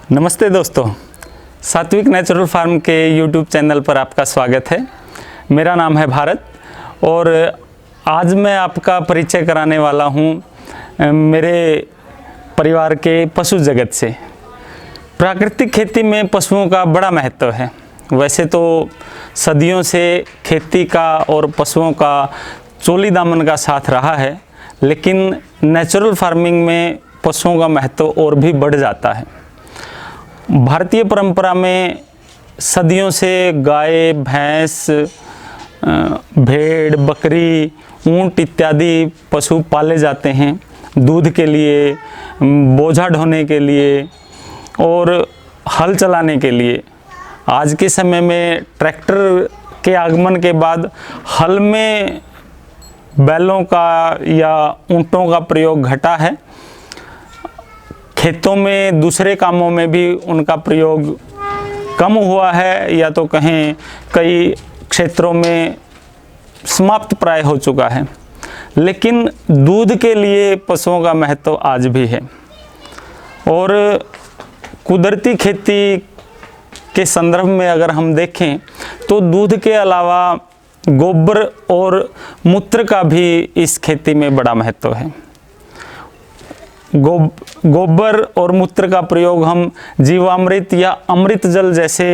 नमस्ते दोस्तों, सात्विक नेचुरल फार्म के यूट्यूब चैनल पर आपका स्वागत है। मेरा नाम है भारत और आज मैं आपका परिचय कराने वाला हूँ मेरे परिवार के पशु जगत से। प्राकृतिक खेती में पशुओं का बड़ा महत्व है। वैसे तो सदियों से खेती का और पशुओं का चोली दामन का साथ रहा है, लेकिन नेचुरल फार्मिंग में पशुओं का महत्व और भी बढ़ जाता है। भारतीय परंपरा में सदियों से गाय, भैंस, भेड़, बकरी, ऊंट इत्यादि पशु पाले जाते हैं दूध के लिए, बोझा ढोने के लिए और हल चलाने के लिए। आज के समय में ट्रैक्टर के आगमन के बाद हल में बैलों का या ऊंटों का प्रयोग घटा है। खेतों में दूसरे कामों में भी उनका प्रयोग कम हुआ है, या तो कहें कई क्षेत्रों में समाप्त प्राय हो चुका है। लेकिन दूध के लिए पशुओं का महत्व आज भी है। और कुदरती खेती के संदर्भ में अगर हम देखें तो दूध के अलावा गोबर और मूत्र का भी इस खेती में बड़ा महत्व है। गोबर और मूत्र का प्रयोग हम जीवामृत या अमृत जल जैसे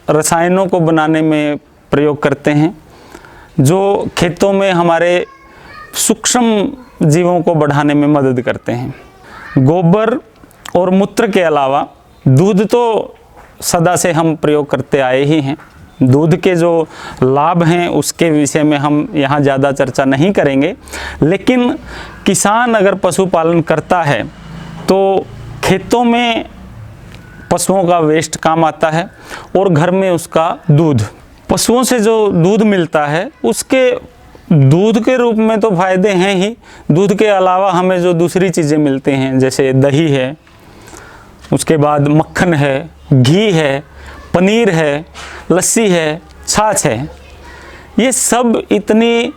रसायनों को बनाने में प्रयोग करते हैं, जो खेतों में हमारे सूक्ष्म जीवों को बढ़ाने में मदद करते हैं। गोबर और मूत्र के अलावा दूध तो सदा से हम प्रयोग करते आए ही हैं। दूध के जो लाभ हैं उसके विषय में हम यहाँ ज़्यादा चर्चा नहीं करेंगे, लेकिन किसान अगर पशुपालन करता है तो खेतों में पशुओं का वेस्ट काम आता है और घर में उसका दूध, पशुओं से जो दूध मिलता है उसके दूध के रूप में तो फायदे हैं ही। दूध के अलावा हमें जो दूसरी चीज़ें मिलती हैं, जैसे दही है, उसके बाद मक्खन है, घी है, पनीर है, लस्सी है, छाछ है, ये सब इतनी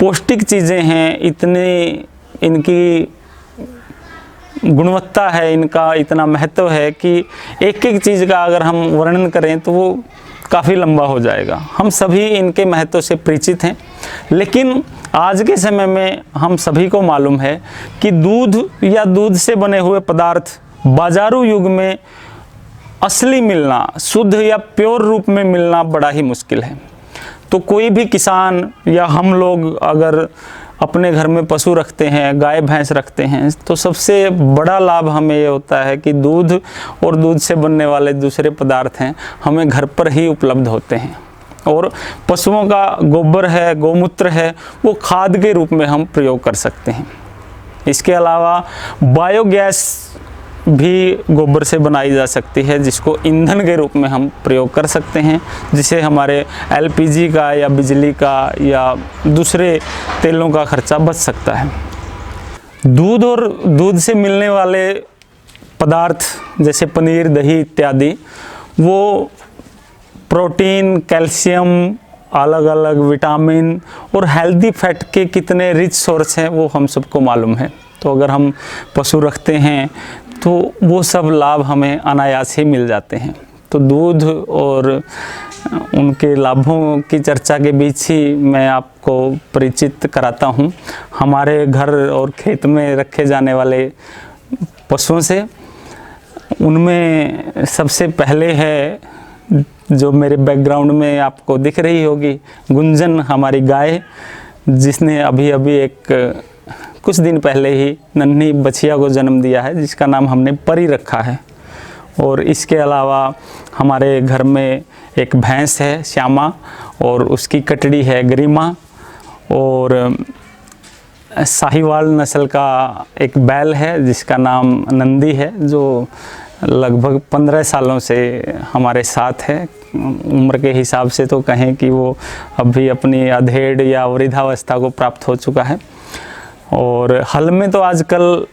पौष्टिक चीज़ें हैं, इतनी इनकी गुणवत्ता है, इनका इतना महत्व है कि एक एक चीज़ का अगर हम वर्णन करें तो वो काफ़ी लंबा हो जाएगा। हम सभी इनके महत्व से परिचित हैं, लेकिन आज के समय में हम सभी को मालूम है कि दूध या दूध से बने हुए पदार्थ बाजारू युग में असली मिलना, शुद्ध या प्योर रूप में मिलना बड़ा ही मुश्किल है। तो कोई भी किसान या हम लोग अगर अपने घर में पशु रखते हैं, गाय भैंस रखते हैं, तो सबसे बड़ा लाभ हमें ये होता है कि दूध और दूध से बनने वाले दूसरे पदार्थ हैं हमें घर पर ही उपलब्ध होते हैं। और पशुओं का गोबर है, गौमूत्र है, वो खाद के रूप में हम प्रयोग कर सकते हैं। इसके अलावा बायोगैस भी गोबर से बनाई जा सकती है, जिसको ईंधन के रूप में हम प्रयोग कर सकते हैं, जिससे हमारे एलपीजी का या बिजली का या दूसरे तेलों का खर्चा बच सकता है। दूध और दूध से मिलने वाले पदार्थ जैसे पनीर, दही इत्यादि, वो प्रोटीन, कैल्शियम, अलग अलग विटामिन और हेल्दी फैट के कितने रिच सोर्स हैं वो हम सबको मालूम है। तो अगर हम पशु रखते हैं तो वो सब लाभ हमें अनायास ही मिल जाते हैं। तो दूध और उनके लाभों की चर्चा के बीच ही मैं आपको परिचित कराता हूँ हमारे घर और खेत में रखे जाने वाले पशुओं से। उनमें सबसे पहले है, जो मेरे बैकग्राउंड में आपको दिख रही होगी, गुंजन, हमारी गाय, जिसने अभी अभी कुछ दिन पहले ही नन्ही बछिया को जन्म दिया है, जिसका नाम हमने परी रखा है। और इसके अलावा हमारे घर में एक भैंस है, श्यामा, और उसकी कटड़ी है, गरिमा, और साहिवाल नस्ल का एक बैल है जिसका नाम नंदी है, जो लगभग 15 सालों से हमारे साथ है। उम्र के हिसाब से तो कहें कि वो अभी अपनी अधेड़ या वृद्धावस्था को प्राप्त हो चुका है। और हल में तो आजकल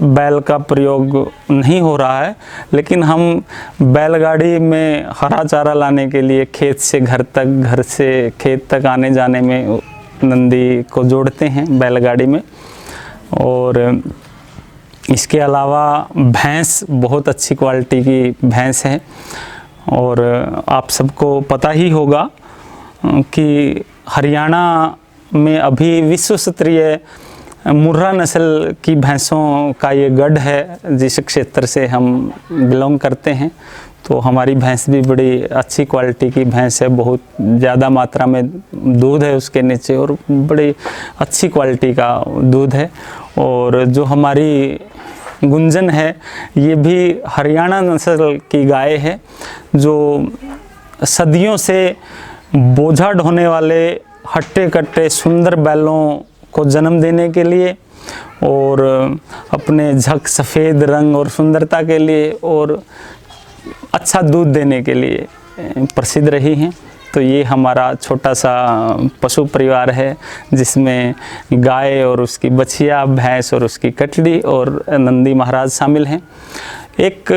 बैल का प्रयोग नहीं हो रहा है, लेकिन हम बैलगाड़ी में हरा चारा लाने के लिए खेत से घर तक, घर से खेत तक आने जाने में नंदी को जोड़ते हैं बैलगाड़ी में। और इसके अलावा भैंस बहुत अच्छी क्वालिटी की भैंस है, और आप सबको पता ही होगा कि हरियाणा में अभी विश्व स्तरीय मुर्रा नस्ल की भैंसों का ये गढ़ है, जिस क्षेत्र से हम बिलोंग करते हैं। तो हमारी भैंस भी बड़ी अच्छी क्वालिटी की भैंस है, बहुत ज़्यादा मात्रा में दूध है उसके नीचे, और बड़ी अच्छी क्वालिटी का दूध है। और जो हमारी गुंजन है, ये भी हरियाणा नस्ल की गाय है, जो सदियों से बोझा ढोने वाले हट्टे कट्टे सुंदर बैलों को जन्म देने के लिए, और अपने झक सफ़ेद रंग और सुंदरता के लिए, और अच्छा दूध देने के लिए प्रसिद्ध रही हैं। तो ये हमारा छोटा सा पशु परिवार है, जिसमें गाय और उसकी बछिया, भैंस और उसकी कटड़ी, और नंदी महाराज शामिल हैं। एक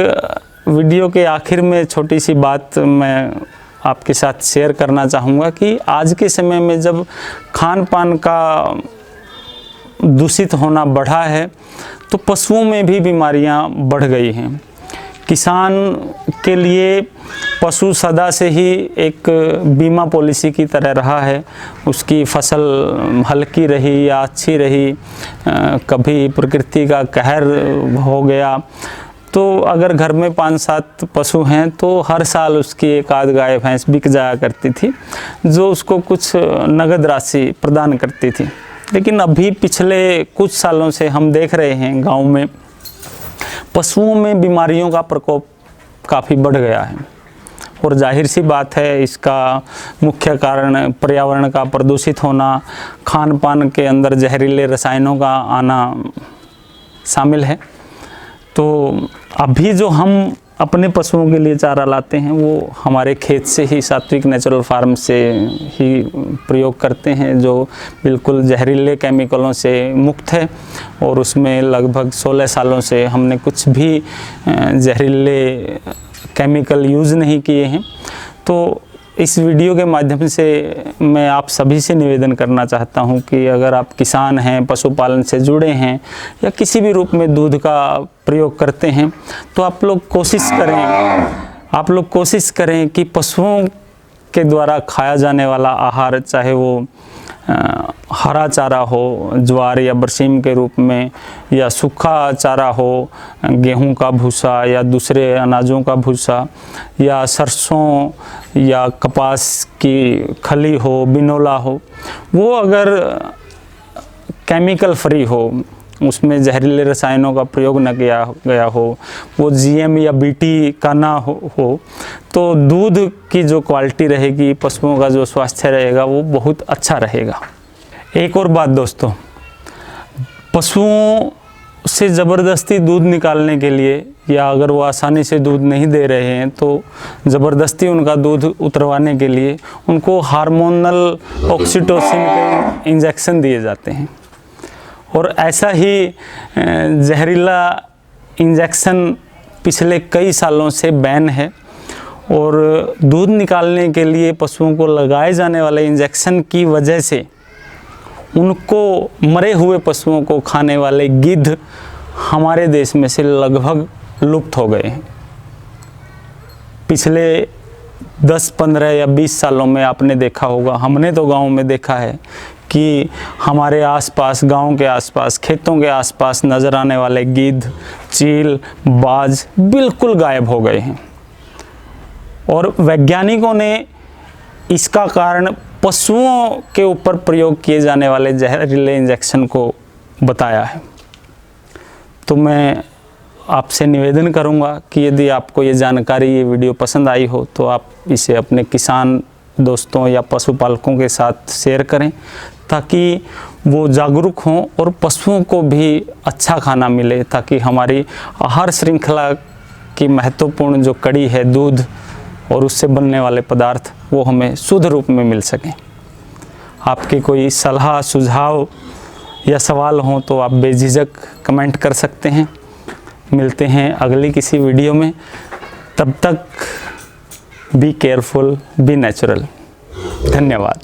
वीडियो के आखिर में छोटी सी बात मैं आपके साथ शेयर करना चाहूँगा कि आज के समय में जब खान पान का दूषित होना बढ़ा है, तो पशुओं में भी बीमारियां बढ़ गई हैं। किसान के लिए पशु सदा से ही एक बीमा पॉलिसी की तरह रहा है। उसकी फसल हल्की रही या अच्छी रही, कभी प्रकृति का कहर हो गया, तो अगर घर में 5-7 पशु हैं तो हर साल उसकी एक आध गाय भैंस बिक जाया करती थी, जो उसको कुछ नगद राशि प्रदान करती थी। लेकिन अभी पिछले कुछ सालों से हम देख रहे हैं गांव में पशुओं में बीमारियों का प्रकोप काफ़ी बढ़ गया है, और जाहिर सी बात है इसका मुख्य कारण पर्यावरण का प्रदूषित होना, खान पान के अंदर जहरीले रसायनों का आना शामिल है। तो अभी जो हम अपने पशुओं के लिए चारा लाते हैं, वो हमारे खेत से ही सात्विक नेचुरल फार्म से ही प्रयोग करते हैं, जो बिल्कुल जहरीले केमिकलों से मुक्त है, और उसमें लगभग 16 सालों से हमने कुछ भी जहरीले केमिकल यूज़ नहीं किए हैं। तो इस वीडियो के माध्यम से मैं आप सभी से निवेदन करना चाहता हूं कि अगर आप किसान हैं, पशुपालन से जुड़े हैं, या किसी भी रूप में दूध का प्रयोग करते हैं, तो आप लोग कोशिश करें कि पशुओं के द्वारा खाया जाने वाला आहार, चाहे वो हरा चारा हो ज्वार या बरसीम के रूप में, या सूखा चारा हो गेहूं का भूसा या दूसरे अनाजों का भूसा, या सरसों या कपास की खली हो, बिनोला हो, वो अगर केमिकल फ्री हो, उसमें जहरीले रसायनों का प्रयोग न किया गया हो, वो जीएम या बीटी का ना हो, तो दूध की जो क्वालिटी रहेगी, पशुओं का जो स्वास्थ्य रहेगा, वो बहुत अच्छा रहेगा। एक और बात दोस्तों, पशुओं से ज़बरदस्ती दूध निकालने के लिए, या अगर वो आसानी से दूध नहीं दे रहे हैं तो ज़बरदस्ती उनका दूध उतरवाने के लिए उनको हार्मोनल ऑक्सीटोसिन के इंजेक्शन दिए जाते हैं। और ऐसा ही जहरीला इंजेक्शन पिछले कई सालों से बैन है, और दूध निकालने के लिए पशुओं को लगाए जाने वाले इंजेक्शन की वजह से उनको, मरे हुए पशुओं को खाने वाले गिद्ध हमारे देश में से लगभग लुप्त हो गए हैं। पिछले 10, 15 या 20 सालों में आपने देखा होगा, हमने तो गांव में देखा है कि हमारे आसपास, गांव के आसपास, खेतों के आसपास नज़र आने वाले गिद्ध, चील, बाज बिल्कुल गायब हो गए हैं। और वैज्ञानिकों ने इसका कारण पशुओं के ऊपर प्रयोग किए जाने वाले जहरीले इंजेक्शन को बताया है। तो मैं आपसे निवेदन करूंगा कि यदि आपको ये जानकारी, ये वीडियो पसंद आई हो, तो आप इसे अपने किसान दोस्तों या पशुपालकों के साथ शेयर करें, ताकि वो जागरूक हों और पशुओं को भी अच्छा खाना मिले, ताकि हमारी आहार श्रृंखला की महत्वपूर्ण जो कड़ी है दूध और उससे बनने वाले पदार्थ, वो हमें शुद्ध रूप में मिल सकें। आपकी कोई सलाह, सुझाव या सवाल हों तो आप बेझिझक कमेंट कर सकते हैं। मिलते हैं अगली किसी वीडियो में, तब तक बी केयरफुल, बी नेचुरल। धन्यवाद।